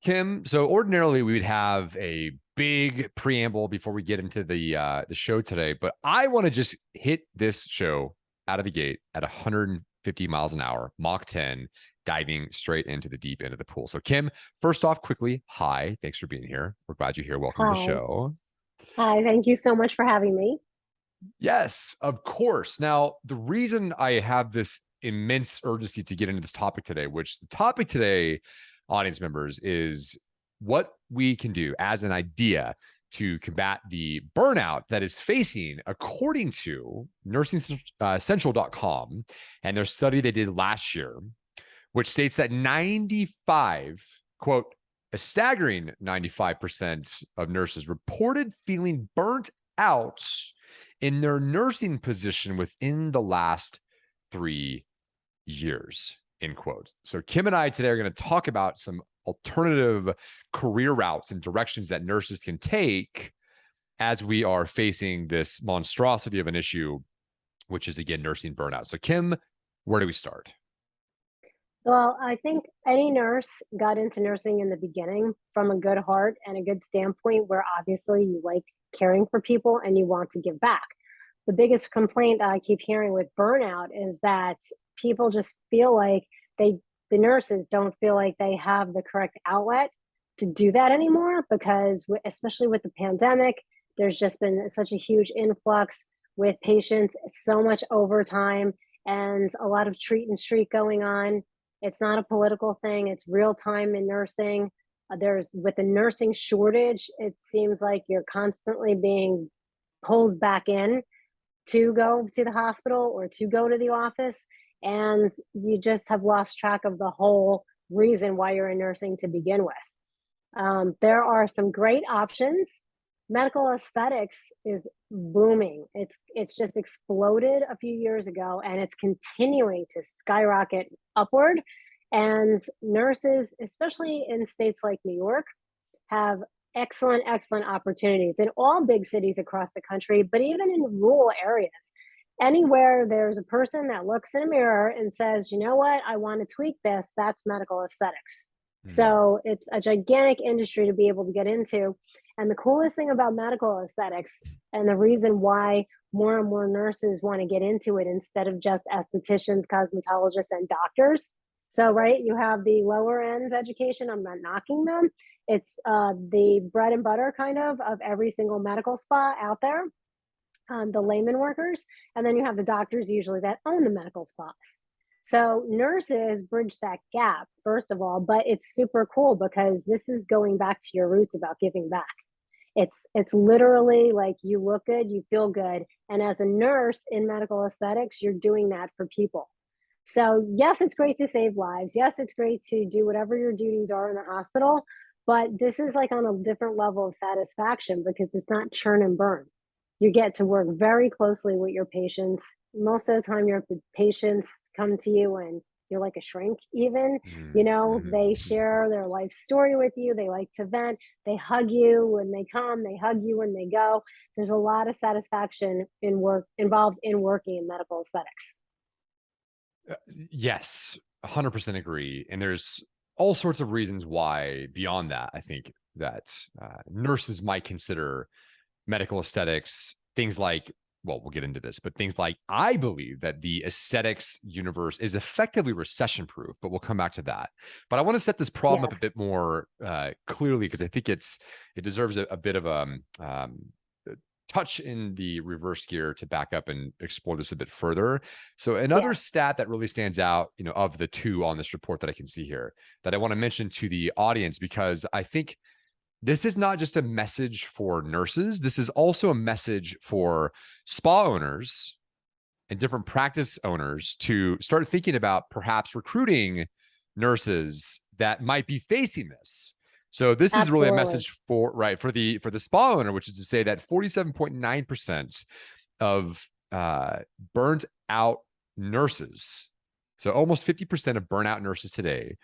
Kim, so ordinarily we would have a big preamble before we get into the show today, but I want to just hit this show out of the gate at 150 miles an hour, Mach 10, diving straight into the deep end of the pool. So, Kim, first off, quickly, hi, thanks for being here. We're glad you're here. Welcome to the Hi. show. Hi, thank you so much for having me. Yes, of course. Now, the reason I have this immense urgency to get into this topic today, which the topic today, audience members, is what we can do as an idea to combat the burnout that is facing, according to nursingcentral.com and their study they did last year, which states that 95, quote, a staggering 95% of nurses reported feeling burnt out in their nursing position within the last 3 years, end quote. So Kim and I today are going to talk about some alternative career routes and directions that nurses can take as we are facing this monstrosity of an issue, which is, again, nursing burnout. So Kim, where do we start? Well, I think any nurse got into nursing in the beginning from a good heart and a good standpoint where obviously you like caring for people and you want to give back. The biggest complaint that I keep hearing with burnout is that people just feel like the nurses don't feel like they have the correct outlet to do that anymore because, especially with the pandemic, there's just been such a huge influx with patients, so much overtime, and a lot of treat and street going on. It's not a political thing, it's real time in nursing. There's with the nursing shortage, it seems like you're constantly being pulled back in to go to the hospital or to go to the office. And you just have lost track of the whole reason why you're in nursing to begin with. There are some great options. Medical aesthetics is booming. It's just exploded a few years ago, and it's continuing to skyrocket upward. And nurses, especially in states like New York, have excellent opportunities in all big cities across the country, but even in rural areas. Anywhere there's a person that looks in a mirror and says, you know what, I want to tweak this, that's medical aesthetics. Hmm. So it's a gigantic industry to be able to get into. And the coolest thing about medical aesthetics, and the reason why more and more nurses want to get into it instead of just estheticians, cosmetologists, and doctors. So, right, you have the lower ends education. I'm not knocking them. It's the bread and butter kind of every single medical spa out there, the layman workers. And then you have the doctors usually that own the medical spas. So nurses bridge that gap, first of all, but it's super cool because this is going back to your roots about giving back. It's literally like you look good, you feel good, and as a nurse in medical aesthetics, you're doing that for people. So yes, it's great to save lives. Yes, it's great to do whatever your duties are in the hospital, but this is like on a different level of satisfaction because it's not churn and burn. You get to work very closely with your patients. Most of the time, your patients come to you and you're like a shrink, even. You know, they Mm-hmm. share their life story with you. They like to vent. They hug you when they come. They hug you when they go. There's a lot of satisfaction in work involved in working in medical aesthetics. Yes, 100% agree. And there's all sorts of reasons why, beyond that, I think that nurses might consider medical aesthetics, things like, well, we'll get into this, but things like, I believe that the aesthetics universe is effectively recession proof, but we'll come back to that. But I want to set this problem up a Yes. bit more clearly because I think it deserves a bit of a touch in the reverse gear to back up and explore this a bit further. So another Yes. stat that really stands out, of the two on this report that I can see here that I want to mention to the audience, because I think this is not just a message for nurses. This is also a message for spa owners and different practice owners to start thinking about perhaps recruiting nurses that might be facing this. So this is really a Absolutely. message for for the spa owner, which is to say that 47.9% of burnt out nurses, so almost 50% of burnout nurses today,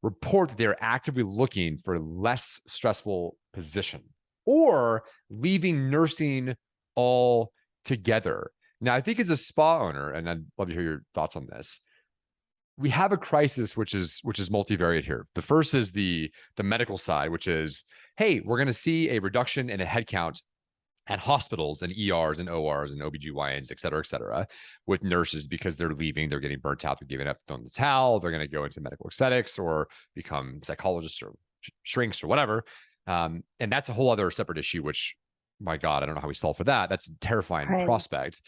report that they're actively looking for a less stressful position or leaving nursing altogether. Now, I think as a spa owner, and I'd love to hear your thoughts on this, we have a crisis which is multivariate here. The first is the medical side, which is, hey, we're going to see a reduction in a headcount at hospitals and ERs and ORs and OBGYNs, et cetera, with nurses because they're leaving, they're getting burnt out, they're giving up on the towel, they're going to go into medical aesthetics or become psychologists or shrinks or whatever. And that's a whole other separate issue, which, my God, I don't know how we solve for that. That's a terrifying prospect.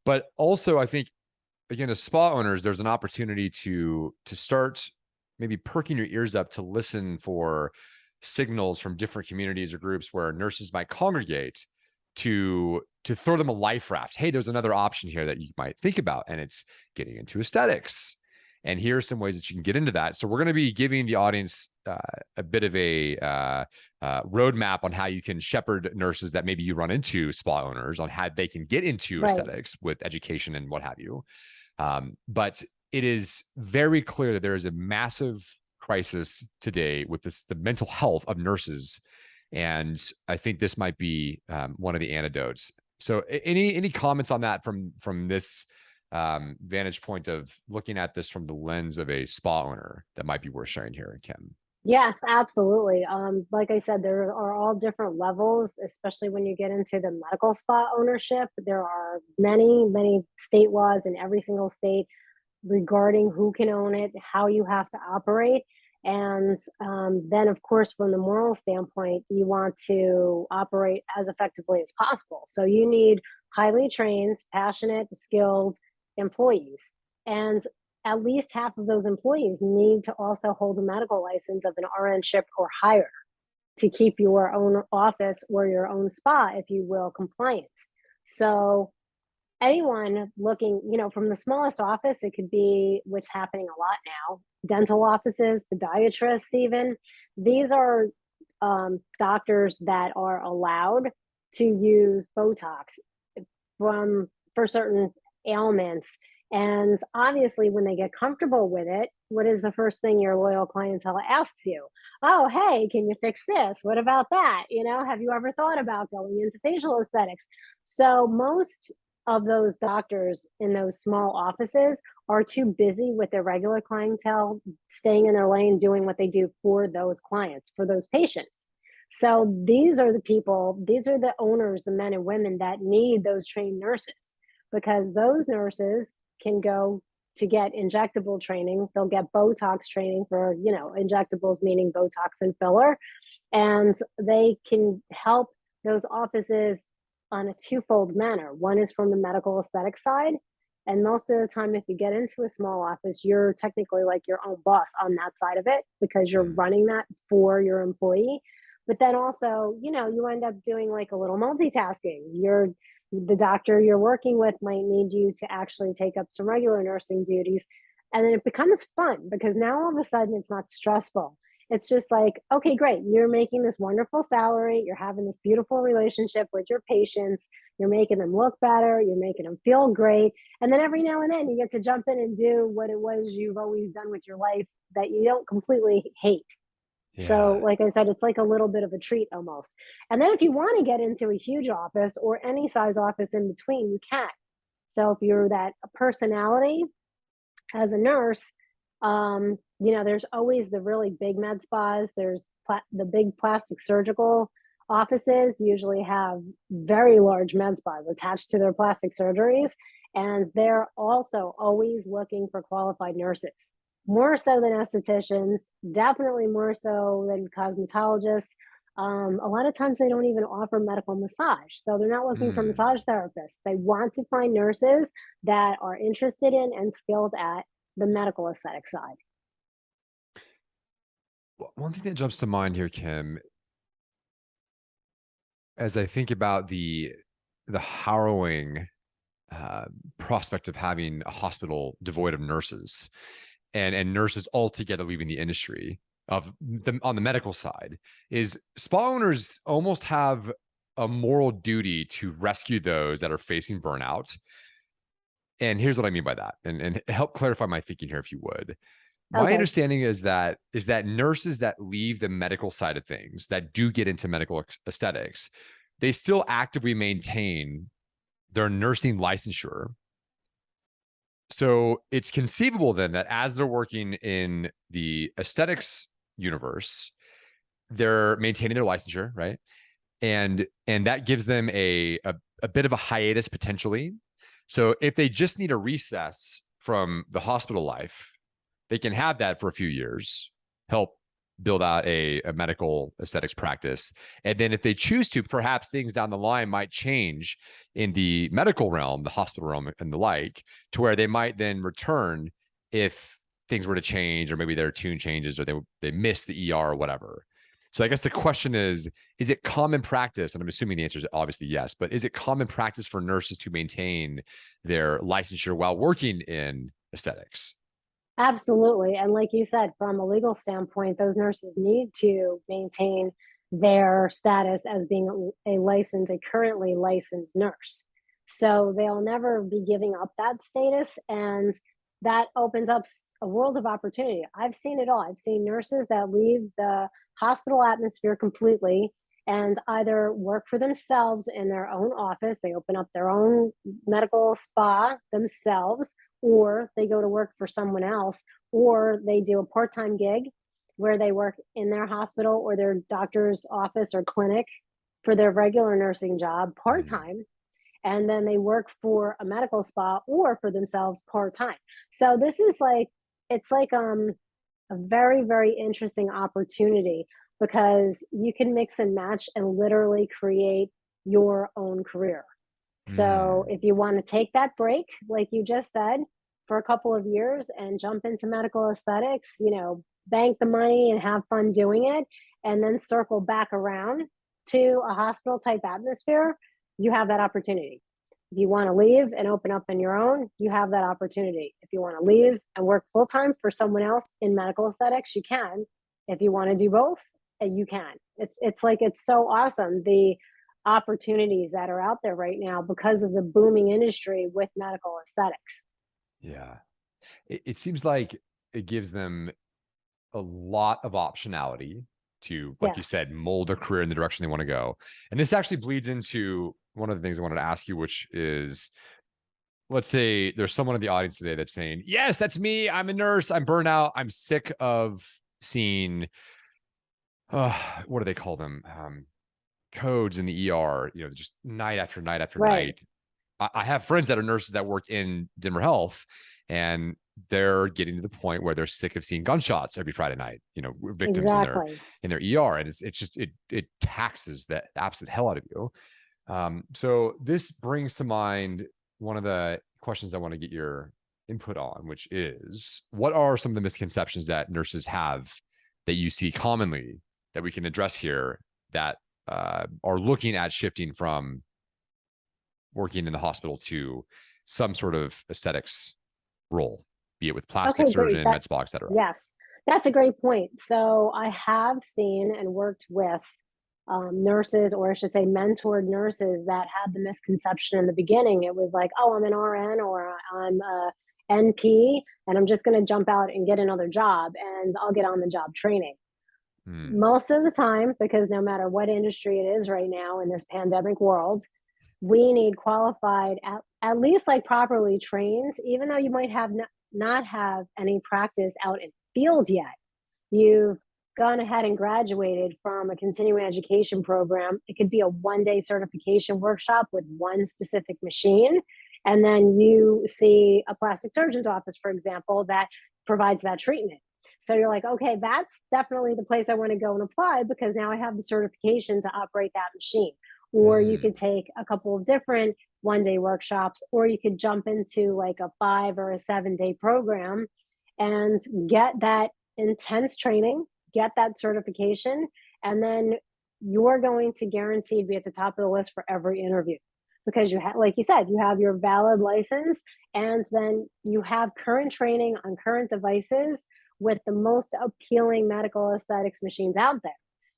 But also, I think, again, as spa owners, there's an opportunity to start maybe perking your ears up to listen for signals from different communities or groups where nurses might congregate to throw them a life raft. Hey, there's another option here that you might think about, and it's getting into aesthetics. And here are some ways that you can get into that. So we're going to be giving the audience a bit of a roadmap on how you can shepherd nurses that maybe you run into, spa owners, on how they can get into aesthetics with education and what have you. But it is very clear that there is a massive crisis today with the mental health of nurses. And I think this might be one of the antidotes. So any comments on that from this vantage point of looking at this from the lens of a spa owner that might be worth sharing here, Kim? Yes, absolutely. Like I said, there are all different levels, especially when you get into the medical spa ownership. There are many state laws in every single state regarding who can own it, how you have to operate. And then, of course, from the moral standpoint, you want to operate as effectively as possible. So you need highly trained, passionate, skilled employees. And at least half of those employees need to also hold a medical license of an RNship or higher to keep your own office or your own spa, if you will, compliant. So anyone looking, from the smallest office, it could be, which is happening a lot now, dental offices, podiatrists even. These are doctors that are allowed to use Botox for certain ailments. And obviously, when they get comfortable with it, what is the first thing your loyal clientele asks you? Oh, hey, can you fix this? What about that? Have you ever thought about going into facial aesthetics? So most of those doctors in those small offices are too busy with their regular clientele, staying in their lane, doing what they do for those clients, for those patients. So these are the people, these are the owners, the men and women that need those trained nurses, because those nurses can go to get injectable training. They'll get Botox training for, injectables, meaning Botox and filler. And they can help those offices on a twofold manner. One is from the medical aesthetic side. And most of the time, if you get into a small office, you're technically like your own boss on that side of it because you're running that for your employee. But then also, you end up doing like a little multitasking. The doctor you're working with might need you to actually take up some regular nursing duties. And then it becomes fun because now all of a sudden it's not stressful. It's just like, okay, great. You're making this wonderful salary. You're having this beautiful relationship with your patients. You're making them look better. You're making them feel great. And then every now and then you get to jump in and do what it was you've always done with your life that you don't completely hate. Yeah. So like I said, it's like a little bit of a treat almost. And then if you want to get into a huge office or any size office in between, you can. So if you're that personality as a nurse, there's always the really big med spas. There's the big plastic surgical offices usually have very large med spas attached to their plastic surgeries. And they're also always looking for qualified nurses, more so than estheticians, definitely more so than cosmetologists. A lot of times they don't even offer medical massage. So they're not looking for massage therapists. They want to find nurses that are interested in and skilled at the medical aesthetic side. One thing that jumps to mind here, Kim, as I think about the harrowing prospect of having a hospital devoid of nurses and nurses altogether leaving the industry on the medical side, is spa owners almost have a moral duty to rescue those that are facing burnout. And here's what I mean by that, and help clarify my thinking here, if you would. My understanding is that nurses that leave the medical side of things, that do get into medical aesthetics, they still actively maintain their nursing licensure. So it's conceivable then that as they're working in the aesthetics universe, they're maintaining their licensure, right? And that gives them a bit of a hiatus potentially. So if they just need a recess from the hospital life, they can have that for a few years, help build out a medical aesthetics practice. And then if they choose to, perhaps things down the line might change in the medical realm, the hospital realm and the like, to where they might then return if things were to change, or maybe their tune changes, or they miss the ER or whatever. So I guess the question is it common practice? And I'm assuming the answer is obviously yes, but is it common practice for nurses to maintain their licensure while working in aesthetics? Absolutely. And like you said, from a legal standpoint, those nurses need to maintain their status as being a currently licensed nurse. So they'll never be giving up that status. And that opens up a world of opportunity. I've seen it all. I've seen nurses that leave the hospital atmosphere completely and either work for themselves in their own office, they open up their own medical spa themselves, or they go to work for someone else, or they do a part-time gig where they work in their hospital or their doctor's office or clinic for their regular nursing job Mm. part-time, and then they work for a medical spa or for themselves part-time. So this is like, it's like a very, very interesting opportunity because you can mix and match and literally create your own career. So Mm. if you want to take that break, like you just said, for a couple of years and jump into medical aesthetics, bank the money and have fun doing it, and then circle back around to a hospital type atmosphere, you have that opportunity. If you want to leave and open up on your own, you have that opportunity. If you want to leave and work full time for someone else in medical aesthetics, you can. If you want to do both, you can. It's like it's so awesome the opportunities that are out there right now because of the booming industry with medical aesthetics. Yeah. It seems like it gives them a lot of optionality to, like you Yes. said, mold their career in the direction they want to go. And this actually bleeds into one of the things I wanted to ask you, which is, let's say there's someone in the audience today that's saying, yes, that's me. I'm a nurse. I'm burnout. I'm sick of seeing, what do they call them? Codes in the ER, just night after night after Right. night. I have friends that are nurses that work in Denver Health, and they're getting to the point where they're sick of seeing gunshots every Friday night, victims Exactly. in their ER. And it's just, it taxes the absolute hell out of you. So this brings to mind one of the questions I want to get your input on, which is, what are some of the misconceptions that nurses have that you see commonly that we can address here, that are looking at shifting from working in the hospital to some sort of aesthetics role, be it with plastic Okay, great. surgeon, med spa, et cetera? Yes, that's a great point. So I have seen and worked with nurses, or I should say, mentored nurses that had the misconception in the beginning. It was like, oh, I'm an RN or I'm a NP, and I'm just going to jump out and get another job, and I'll get on the job training. Hmm. Most of the time, because no matter what industry it is right now in this pandemic world, we need qualified, at least like properly trained, even though you might have not have any practice out in the field yet. You've gone ahead and graduated from a continuing education program. It could be a 1 day certification workshop with one specific machine. And then you see a plastic surgeon's office, for example, that provides that treatment. So you're like, okay, that's definitely the place I want to go and apply because now I have the certification to operate that machine. Or you could Hmm. take a couple of different 1 day workshops, or you could jump into like a 5 or a 7 day program and get that intense training, get that certification, and then you're going to guaranteed be at the top of the list for every interview because you have, like you said, you have your valid license, and then you have current training on current devices with the most appealing medical aesthetics machines out there.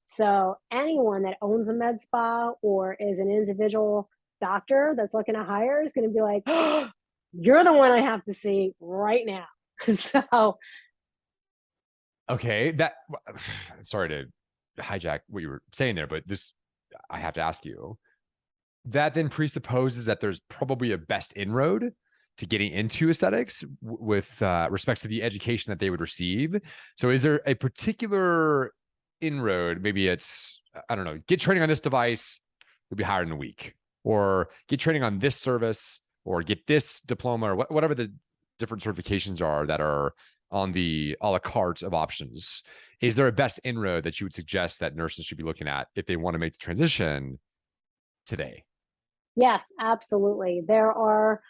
So anyone that owns a med spa or is an individual doctor that's looking to hire is going to be like, oh, you're the one I have to see right now. So Okay, that sorry to hijack what you were saying there, but this, I have to ask you. That then presupposes that there's probably a best inroad to getting into aesthetics with respects to the education that they would receive. So is there a particular inroad? Maybe it's, I don't know, get training on this device, you'll be hired in a week, or get training on this service, or get this diploma, or whatever the different certifications are that are on the a la carte of options. Is there a best inroad that you would suggest that nurses should be looking at if they want to make the transition today? Yes, absolutely. There are,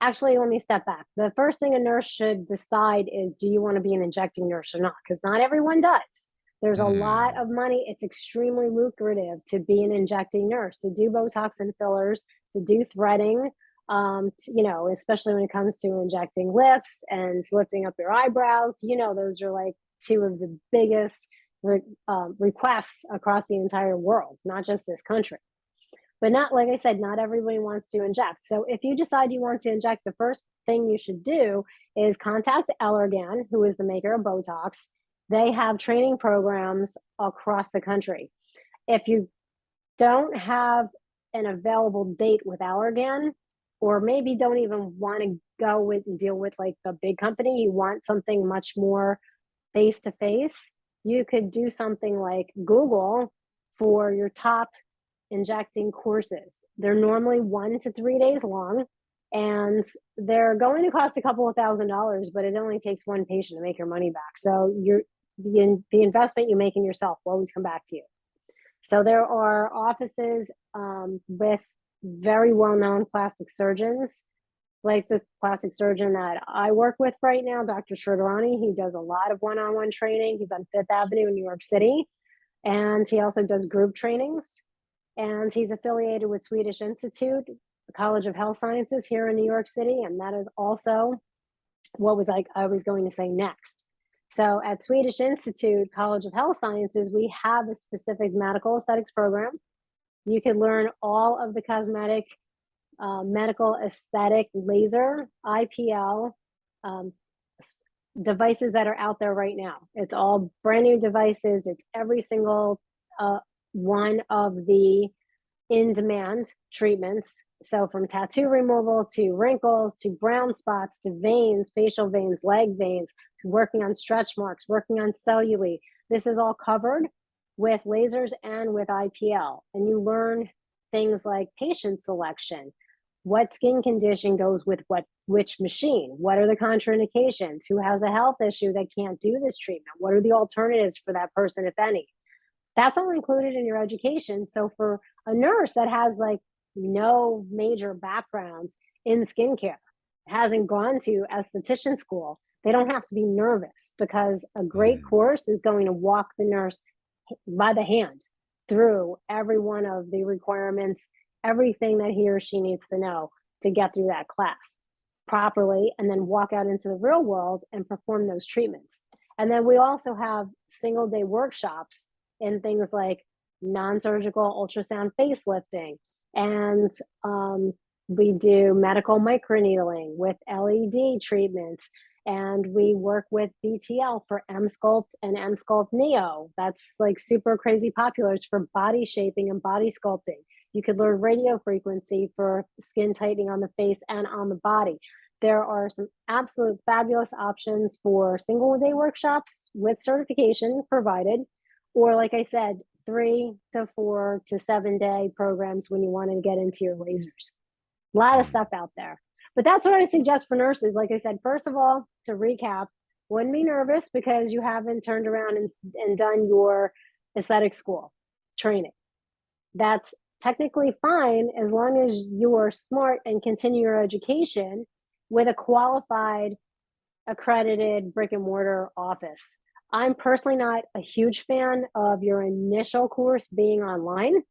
actually, let me step back. The first thing a nurse should decide is, do you want to be an injecting nurse or not? Because not everyone does. There's a lot Mm. of money. It's extremely lucrative to be an injecting nurse, to do Botox and fillers, to do threading, especially when it comes to injecting lips and lifting up your eyebrows. Those are like two of the biggest requests across the entire world, not just this country. But not, like I said, not everybody wants to inject. So if you decide you want to inject, the first thing you should do is contact Allergan, who is the maker of Botox. They have training programs across the country. If you don't have an available date with Allergan, or maybe don't even want to go with and deal with like the big company, you want something much more face to face, you could do something like Google for your top injecting courses. They're normally 1 to 3 days long, and they're going to cost a couple of $1,000s, but it only takes one patient to make your money back. So the investment you make in yourself will always come back to you. So there are offices with very well-known plastic surgeons, like the plastic surgeon that I work with right now, Dr. Shridharani. He does a lot of one-on-one training. He's on Fifth Avenue in New York City, and he also does group trainings. And he's affiliated with Swedish Institute, the College of Health Sciences here in New York City, and that is also what was like I was going to say next. So at Swedish Institute College of Health Sciences, we have a specific medical aesthetics program. You can learn all of the cosmetic, medical aesthetic, laser, IPL devices that are out there right now. It's all brand new devices. It's every single one of the in-demand treatments. So from tattoo removal to wrinkles to brown spots to veins, facial veins, leg veins, to working on stretch marks, working on cellulite. This is all covered with lasers and with IPL. And you learn things like patient selection. What skin condition goes with which machine? What are the contraindications? Who has a health issue that can't do this treatment? What are the alternatives for that person, if any? That's all included in your education. So for a nurse that has like no major backgrounds in skincare, hasn't gone to esthetician school, they don't have to be nervous, because a great Mm. course is going to walk the nurse by the hand through every one of the requirements, everything that he or she needs to know to get through that class properly, and then walk out into the real world and perform those treatments. And then we also have single day workshops in things like non-surgical ultrasound facelifting, and we do medical microneedling with LED treatments, and we work with BTL for M-Sculpt and M-Sculpt Neo. That's like super crazy popular. It's for body shaping and body sculpting. You could learn radio frequency for skin tightening on the face and on the body. There are some absolute fabulous options for single day workshops with certification provided, or like I said, 3 to 4 to 7 day programs when you want to get into your lasers. A lot of Mm. stuff out there. But that's what I suggest for nurses. Like I said, first of all, to recap, wouldn't be nervous because you haven't turned around and done your aesthetic school training. That's technically fine as long as you are smart and continue your education with a qualified, accredited brick and mortar office. I'm personally not a huge fan of your initial course being online,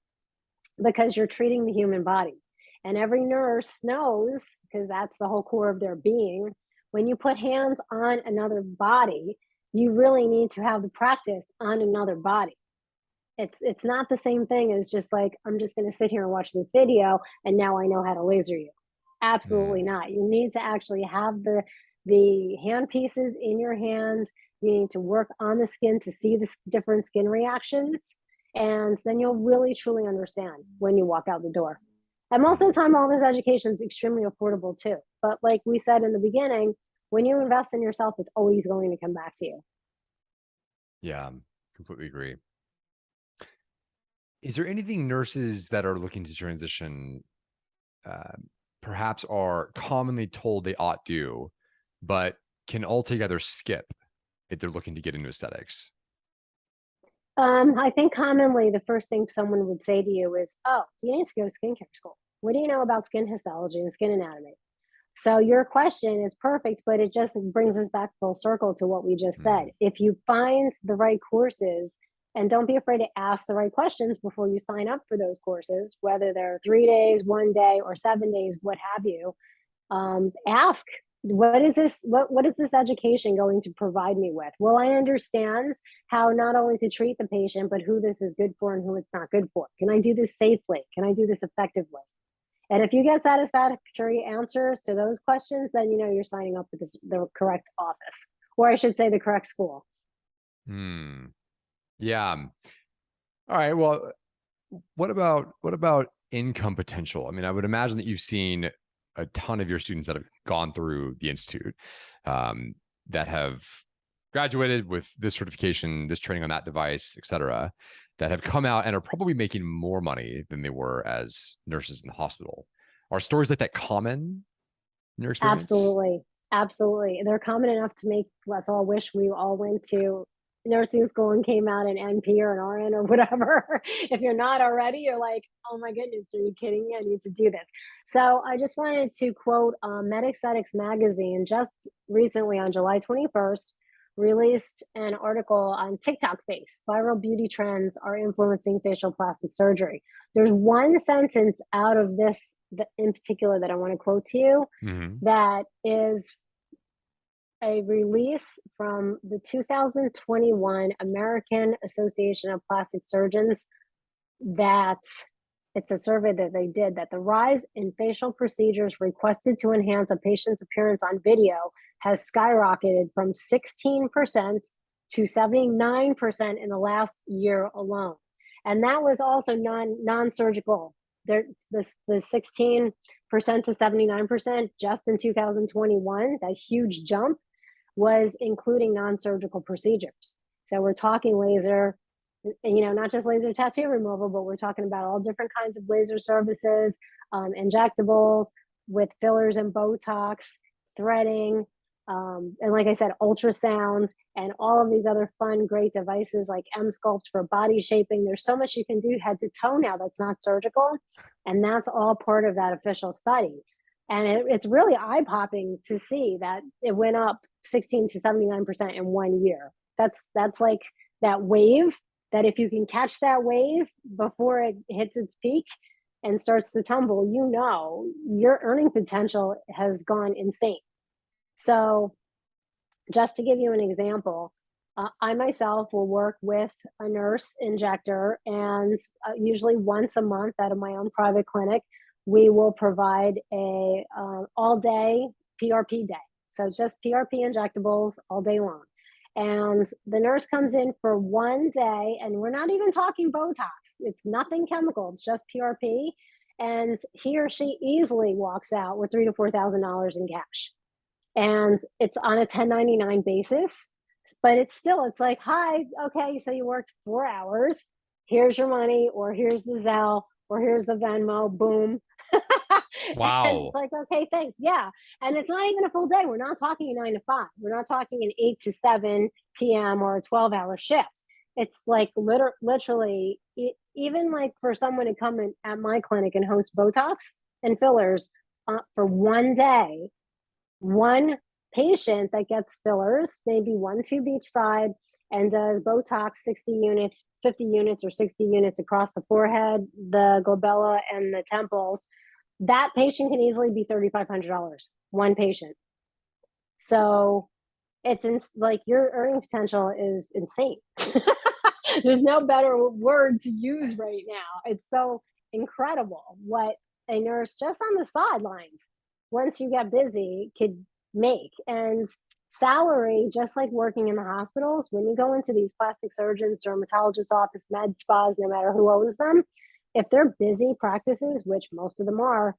because you're treating the human body. And every nurse knows, because that's the whole core of their being, when you put hands on another body, you really need to have the practice on another body. It's not the same thing as just like, I'm just going to sit here and watch this video and now I know how to laser you. Absolutely Mm. not. You need to actually have the hand pieces in your hands. You need to work on the skin to see the different skin reactions, and then you'll really truly understand when you walk out the door. And most of Mhm. the time, all this education is extremely affordable too. But like we said in the beginning, when you invest in yourself, it's always going to come back to you. Yeah, completely agree. Is there anything nurses that are looking to transition uh, perhaps are commonly told they ought do, but can altogether skip if they're looking to get into aesthetics? I think commonly the first thing someone would say to you is, "Oh, you need to go to skincare school. What do you know about skin histology and skin anatomy?" So your question is perfect, but it just brings us back full circle to what we just said. Mm, If you find the right courses, and don't be afraid to ask the right questions before you sign up for those courses, whether they're 3 days, 1 day, or 7 days, what have you, ask, what is this education going to provide me with? Will I understand how not only to treat the patient, but who this is good for and who it's not good for? Can I do this safely? Can I do this effectively? And if you get satisfactory answers to those questions, then you know you're signing up with the correct office, or I should say the correct school. mm, yeah. All right. Well, what about income potential? I mean, I would imagine that you've seen a ton of your students that have gone through the institute um, that have graduated with this certification, this training on that device, et cetera, that have come out and are probably making more money than they were as nurses in the hospital. Are stories like that common in your experience? Absolutely. Absolutely. They're common enough to make us all wish we all went to nursing school and came out an NP or an RN or whatever. If you're not already, you're like, oh my goodness, are you kidding me? I need to do this. So I just wanted to quote Esthetics magazine just recently on July 21st released an article on TikTok face. Viral beauty trends are influencing facial plastic surgery. There's one sentence out of this in particular that I want to quote to you Hmm. that is a release from the 2021 American Association of Plastic Surgeons that it's a survey that they did that the rise in facial procedures requested to enhance a patient's appearance on video has skyrocketed from 16% to 79% in the last year alone. And that was also non-surgical. There, the 16% to 79% just in 2021, that huge jump was including non-surgical procedures. So we're talking laser, not just laser tattoo removal, but we're talking about all different kinds of laser services, injectables with fillers and Botox, threading, and like I said, ultrasound, and all of these other fun, great devices like M Sculpt for body shaping. There's so much you can do head to toe now that's not surgical, and that's all part of that official study. And it's really eye popping to see that it went up 16 to 79% in 1 year. That's like that wave that if you can catch that wave before it hits its peak and starts to tumble, your earning potential has gone insane. So, just to give you an example, I myself will work with a nurse injector, and usually once a month out of my own private clinic, we will provide a all day PRP day. So it's just PRP injectables all day long. And the nurse comes in for 1 day, and we're not even talking Botox. It's nothing chemical. It's just PRP, and he or she easily walks out with $3,000 to $4,000 in cash, and it's on a 1099 basis, but it's like, hi, okay, so you worked 4 hours, here's your money, or here's the Zelle, or here's the Venmo, boom. And it's Wow. like, okay, thanks, yeah. And it's not even a full day. We're not talking a 9 to 5, we're not talking an 8 to 7 p.m. or a 12-hour shift. It's like literally even like for someone to come in at my clinic and host Botox and fillers for 1 day, one patient that gets fillers, maybe one tube each side, and does Botox 60 units, 50 units, or 60 units across the forehead, the glabella, and the temples, that patient can easily be $3,500, one patient. So like your earning potential is insane. There's no better word to use right now. It's so incredible what a nurse just on the sidelines, once you get busy, could make. And salary, just like working in the hospitals, when you go into these plastic surgeons, dermatologists' office, med spas, no matter who owns them, if they're busy practices, which most of them are,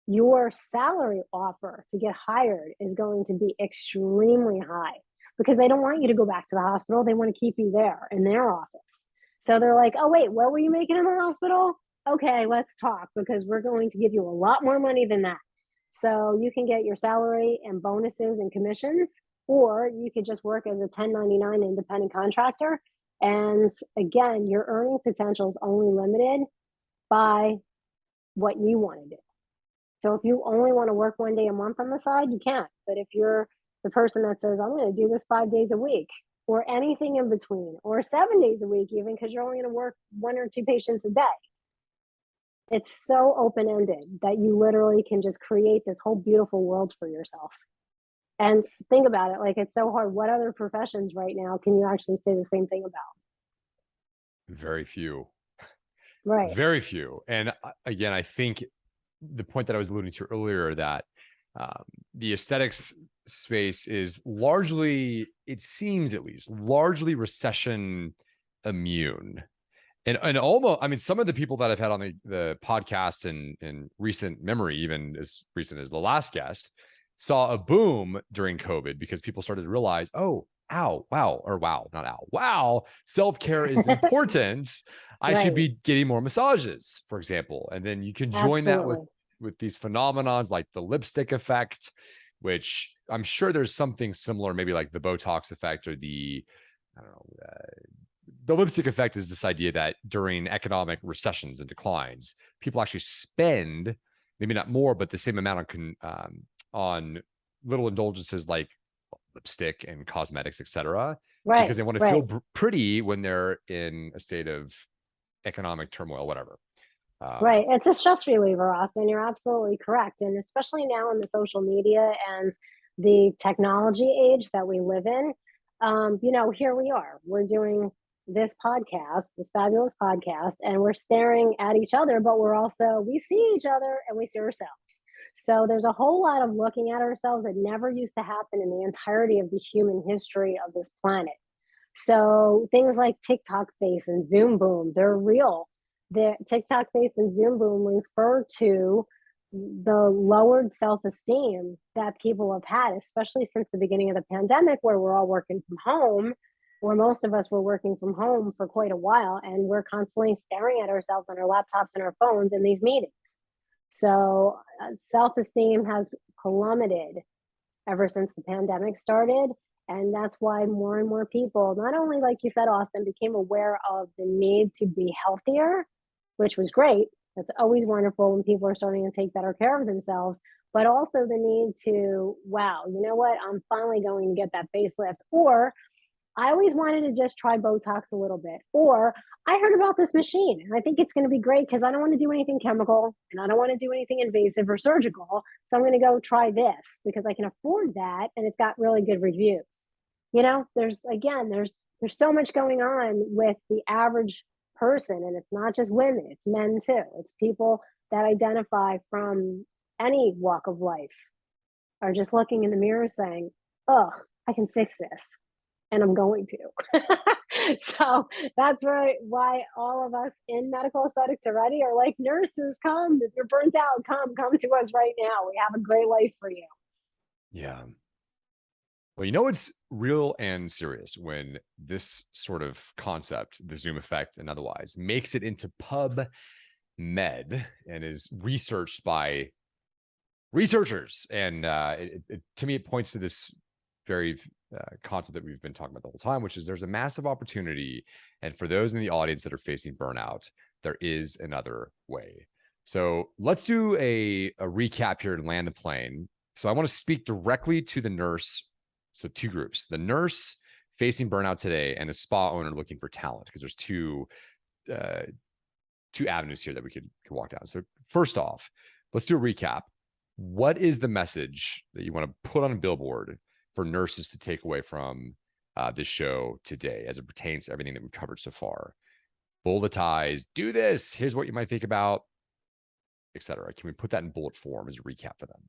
your salary offer to get hired is going to be extremely high because they don't want you to go back to the hospital. They want to keep you there in their office. So they're like, oh, wait, what were you making in the hospital? Okay, let's talk because we're going to give you a lot more money than that. So you can get your salary and bonuses and commissions, or you could just work as a 1099 independent contractor. And again, your earning potential is only limited by what you want to do. So if you only want to work 1 day a month on the side, you can. But if you're the person that says, I'm going to do this 5 days a week, or anything in between, or 7 days a week, even because you're only going to work 1 or 2 patients a day, it's so open ended that you literally can just create this whole beautiful world for yourself. And think about it, like it's so hard. What other professions right now can you actually say the same thing about? Very few. Right. Very few. And again, I think the point that I was alluding to earlier, that the aesthetics space is largely, it seems at least, largely recession immune. And almost, I mean, some of the people that I've had on the podcast in recent memory, even as recent as the last guest, saw a boom during COVID because people started to realize, oh, wow, self-care is important. I should Right. be getting more massages, for example. And then you can join that Absolutely. with these phenomenons like the lipstick effect, which I'm sure there's something similar, maybe like the Botox effect or the, I don't know, the lipstick effect is this idea that during economic recessions and declines, people actually spend maybe not more, but the same amount on little indulgences like lipstick and cosmetics, etc., Right. because they want to Right. feel pretty when they're in a state of economic turmoil, whatever. Right. It's a stress reliever, Austin. You're absolutely correct. And especially now in the social media and the technology age that we live in, here we are. We're doing this podcast, this fabulous podcast, and we're staring at each other, but we see each other and we see ourselves. So there's a whole lot of looking at ourselves that never used to happen in the entirety of the human history of this planet. So things like TikTok face and Zoom boom, they're real. The TikTok face and Zoom boom refer to the lowered self-esteem that people have had, especially since the beginning of the pandemic, where we're all working from home, where most of us were working from home for quite a while, and we're constantly staring at ourselves on our laptops and our phones in these meetings. So self-esteem has plummeted ever since the pandemic started. And that's why more and more people, not only, like you said, Austin, became aware of the need to be healthier, which was great. That's always wonderful when people are starting to take better care of themselves, but also the need to, wow, you know what? I'm finally going to get that facelift. Or I always wanted to just try Botox a little bit. Or I heard about this machine and I think it's going to be great because I don't want to do anything chemical and I don't want to do anything invasive or surgical. So I'm going to go try this because I can afford that and it's got really good reviews. There's so much going on with the average person, and it's not just women, it's men too. It's people that identify from any walk of life are just looking in the mirror saying, oh, I can fix this and I'm going to. So that's why all of us in medical aesthetics already are like, nurses, come. If you're burnt out, come to us right now. We have a great life for you. Yeah. Well, you know, it's real and serious when this sort of concept, the Zoom effect and otherwise, makes it into pub med and is researched by researchers. And to me, it points to this very concept that we've been talking about the whole time, which is there's a massive opportunity. And for those in the audience that are facing burnout, there is another way. So let's do a recap here and land the plane. So I want to speak directly to the nurse. So two groups, the nurse facing burnout today and the spa owner looking for talent, because there's two avenues here that we could walk down. So first off, let's do a recap. What is the message that you want to put on a billboard for nurses to take away from this show today as it pertains to everything that we've covered so far? Bold the ties, do this. Here's what you might think about, etc. Can we put that in bullet form as a recap for them?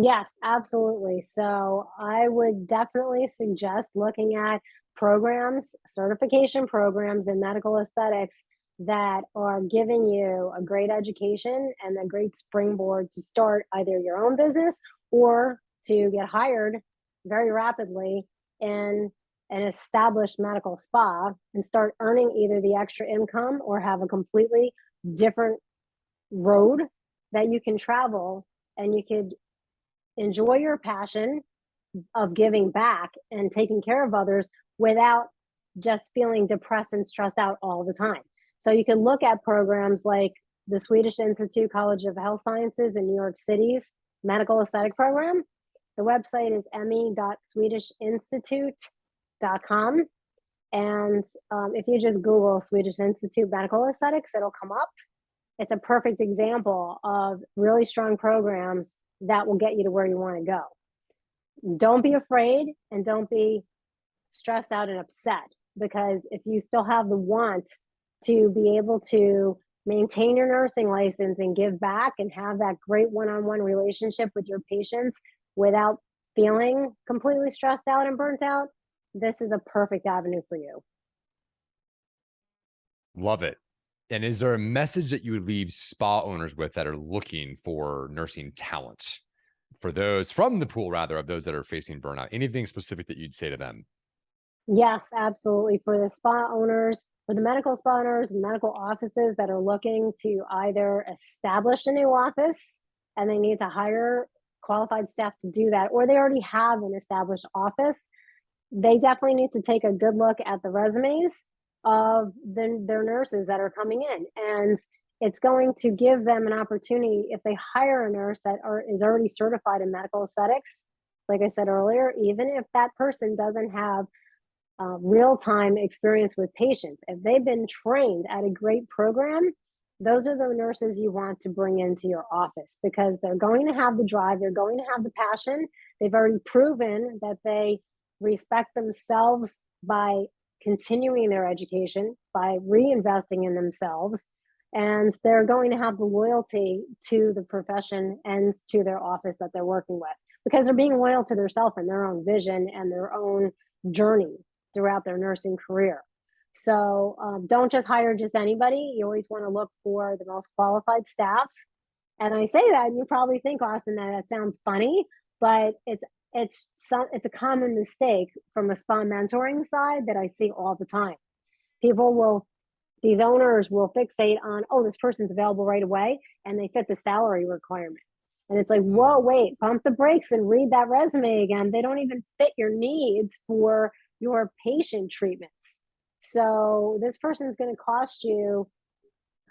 Yes, absolutely. So I would definitely suggest looking at programs, certification programs in medical aesthetics that are giving you a great education and a great springboard to start either your own business or to get hired very rapidly in an established medical spa and start earning either the extra income or have a completely different road that you can travel, and you could enjoy your passion of giving back and taking care of others without just feeling depressed and stressed out all the time. So you can look at programs like the Swedish Institute College of Health Sciences in New York City's medical aesthetic program. The website is me.swedishinstitute.com. And if you just Google Swedish Institute Medical Aesthetics, it'll come up. It's a perfect example of really strong programs that will get you to where you want to go. Don't be afraid and don't be stressed out and upset, because if you still have the want to be able to maintain your nursing license and give back and have that great one-on-one relationship with your patients without feeling completely stressed out and burnt out, this is a perfect avenue for you. Love it. And is there a message that you would leave spa owners with that are looking for nursing talent? For those from the pool, rather, of those that are facing burnout, anything specific that you'd say to them? Yes, absolutely. For the spa owners, for the medical spa owners, medical offices that are looking to either establish a new office and they need to hire qualified staff to do that, or they already have an established office, they definitely need to take a good look at the resumes of their nurses that are coming in. And it's going to give them an opportunity if they hire a nurse that is already certified in medical aesthetics. Like I said earlier, even if that person doesn't have real-time experience with patients, if they've been trained at a great program, those are the nurses you want to bring into your office, because they're going to have the drive, they're going to have the passion. They've already proven that they respect themselves by continuing their education, by reinvesting in themselves, and they're going to have the loyalty to the profession and to their office that they're working with, because they're being loyal to themselves and their own vision and their own journey throughout their nursing career. So don't just hire just anybody. You always want to look for the most qualified staff. And I say that, and you probably think, Austin, that sounds funny, but it's a common mistake from a spa mentoring side that I see all the time. These owners will fixate on, oh, this person's available right away, and they fit the salary requirement. And it's like, whoa, wait, pump the brakes and read that resume again. They don't even fit your needs for your patient treatments. So this person is going to cost you,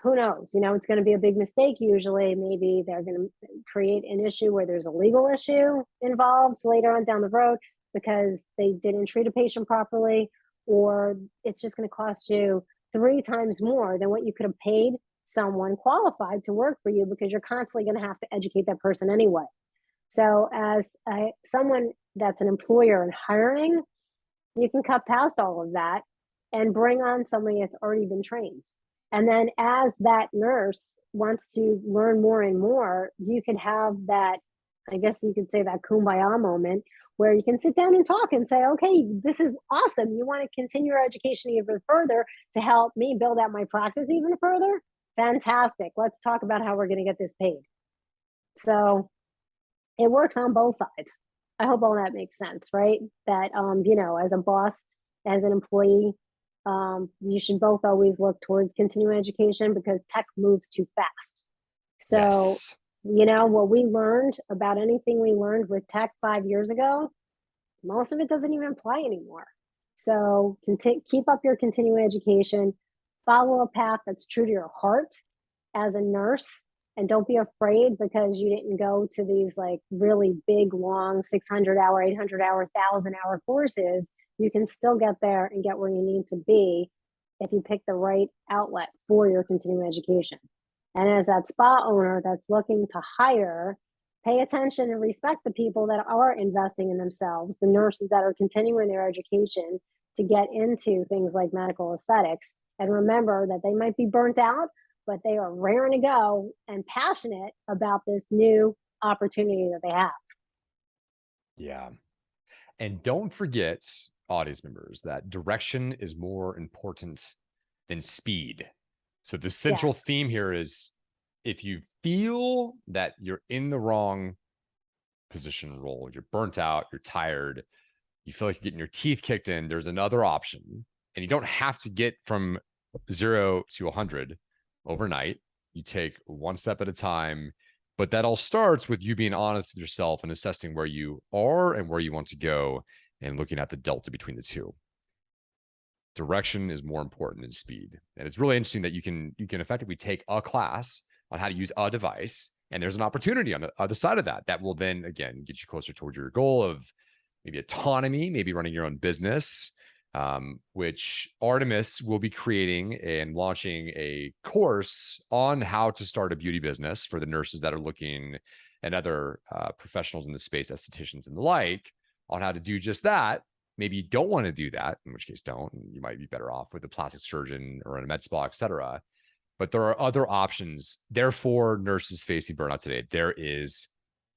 who knows, it's going to be a big mistake. Usually maybe they're going to create an issue where there's a legal issue involved later on down the road because they didn't treat a patient properly, or it's just going to cost you 3 times more than what you could have paid someone qualified to work for you, because you're constantly going to have to educate that person anyway. So as someone that's an employer and hiring, you can cut past all of that and bring on somebody that's already been trained. And then as that nurse wants to learn more and more, you could have that, I guess you could say, that kumbaya moment where you can sit down and talk and say, okay, this is awesome. You want to continue your education even further to help me build out my practice even further? Fantastic. Let's talk about how we're going to get this paid. So it works on both sides. I hope all that makes sense, right? That, as a boss, as an employee, you should both always look towards continuing education, because tech moves too fast. So, Yes. What we learned about anything we learned with tech 5 years ago, most of it doesn't even apply anymore. So keep up your continuing education, follow a path that's true to your heart as a nurse, and don't be afraid because you didn't go to these like really big, long 600-hour, 800-hour, 1,000-hour courses. You can still get there and get where you need to be if you pick the right outlet for your continuing education. And as that spa owner that's looking to hire, pay attention and respect the people that are investing in themselves, the nurses that are continuing their education to get into things like medical aesthetics. And remember that they might be burnt out, but they are raring to go and passionate about this new opportunity that they have. Yeah. And don't forget, audience members, that direction is more important than speed. So the central Yes. theme here is if you feel that you're in the wrong position role, you're burnt out, you're tired, you feel like you're getting your teeth kicked in, there's another option. And you don't have to get from 0 to 100 overnight. You take one step at a time, but that all starts with you being honest with yourself and assessing where you are and where you want to go and looking at the delta between the two. Direction is more important than speed. And it's really interesting that you can effectively take a class on how to use a device, and there's an opportunity on the other side of that that will then again get you closer towards your goal of maybe autonomy, maybe running your own business, which Artemis will be creating and launching a course on how to start a beauty business for the nurses that are looking, and other professionals in the space, estheticians and the like, on how to do just that. Maybe you don't want to do that, in which case don't. You might be better off with a plastic surgeon or in a med spa, et cetera. But there are other options. Therefore, nurses facing burnout today, there is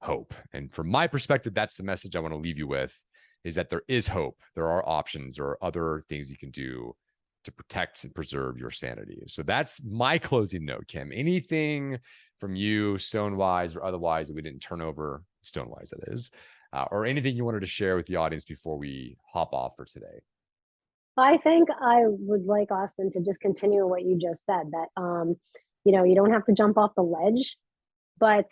hope. And from my perspective, that's the message I want to leave you with, is that there is hope. There are options. There are other things you can do to protect and preserve your sanity. So that's my closing note, Kim. Anything from you, stone-wise or otherwise, that we didn't turn over, stone-wise that is, or anything you wanted to share with the audience before we hop off for today? I think I would like Austin to just continue what you just said, that you don't have to jump off the ledge, but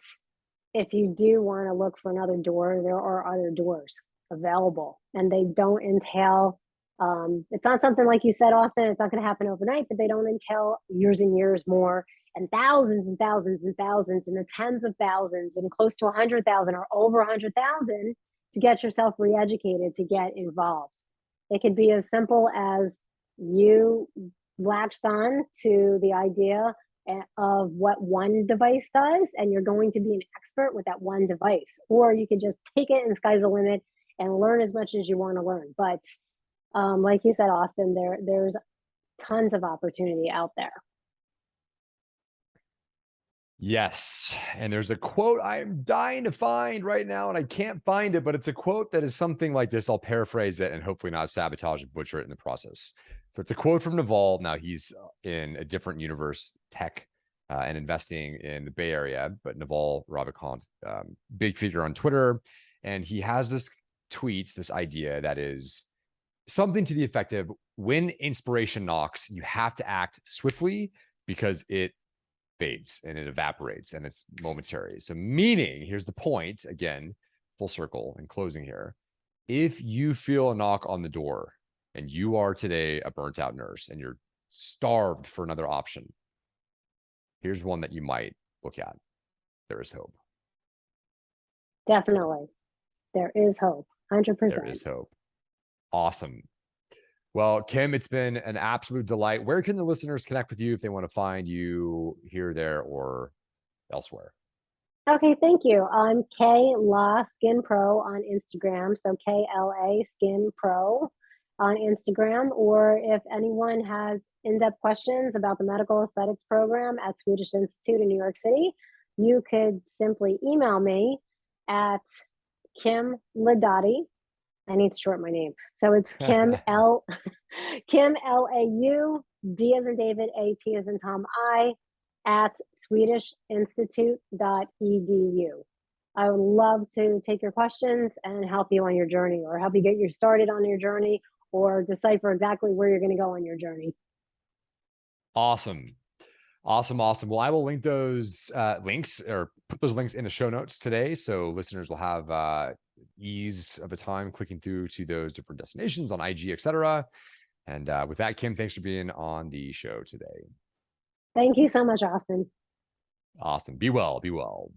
if you do want to look for another door, there are other doors available, and they don't entail it's not something like you said, Austin, it's not going to happen overnight, but they don't entail years and years more, and thousands and thousands and thousands and the tens of thousands and close to 100,000 or over 100,000 to get yourself re-educated, to get involved. It could be as simple as you latched on to the idea of what one device does, and you're going to be an expert with that one device. Or you could just take it and sky's the limit and learn as much as you want to learn. But like you said, Austin, there's tons of opportunity out there. Yes. And there's a quote I'm dying to find right now, and I can't find it, but it's a quote that is something like this. I'll paraphrase it and hopefully not sabotage and butcher it in the process. So it's a quote from Naval. Now he's in a different universe, tech, and investing in the Bay Area, but Naval Ravikant, big figure on Twitter. And he has this tweet, this idea that is something to the effect of, when inspiration knocks, you have to act swiftly because it fades and it evaporates and it's momentary. So meaning, here's the point, again, full circle and closing here. If you feel a knock on the door and you are today a burnt out nurse and you're starved for another option, here's one that you might look at. There is hope. Definitely. There is hope. 100%. There is hope. Awesome. Well, Kim, it's been an absolute delight. Where can the listeners connect with you if they want to find you here, there, or elsewhere? Okay, thank you. I'm Kla Skin Pro on Instagram. So KLA Skin Pro on Instagram. Or if anyone has in-depth questions about the medical aesthetics program at Swedish Institute in New York City, you could simply email me at Kim Laudati. I need to shorten my name. So it's Kim L A-U, D as in David, A-T as in Tom, I, at swedishinstitute.edu. I would love to take your questions and help you on your journey, or help you get you started on your journey, or decipher exactly where you're going to go on your journey. Awesome. Awesome. Awesome. Well, I will link those links, or put those links in the show notes today, so listeners will have ease of a time clicking through to those different destinations on IG, etc. And with that, Kim, thanks for being on the show today. Thank you so much, Austin. Awesome. Be well. Be well.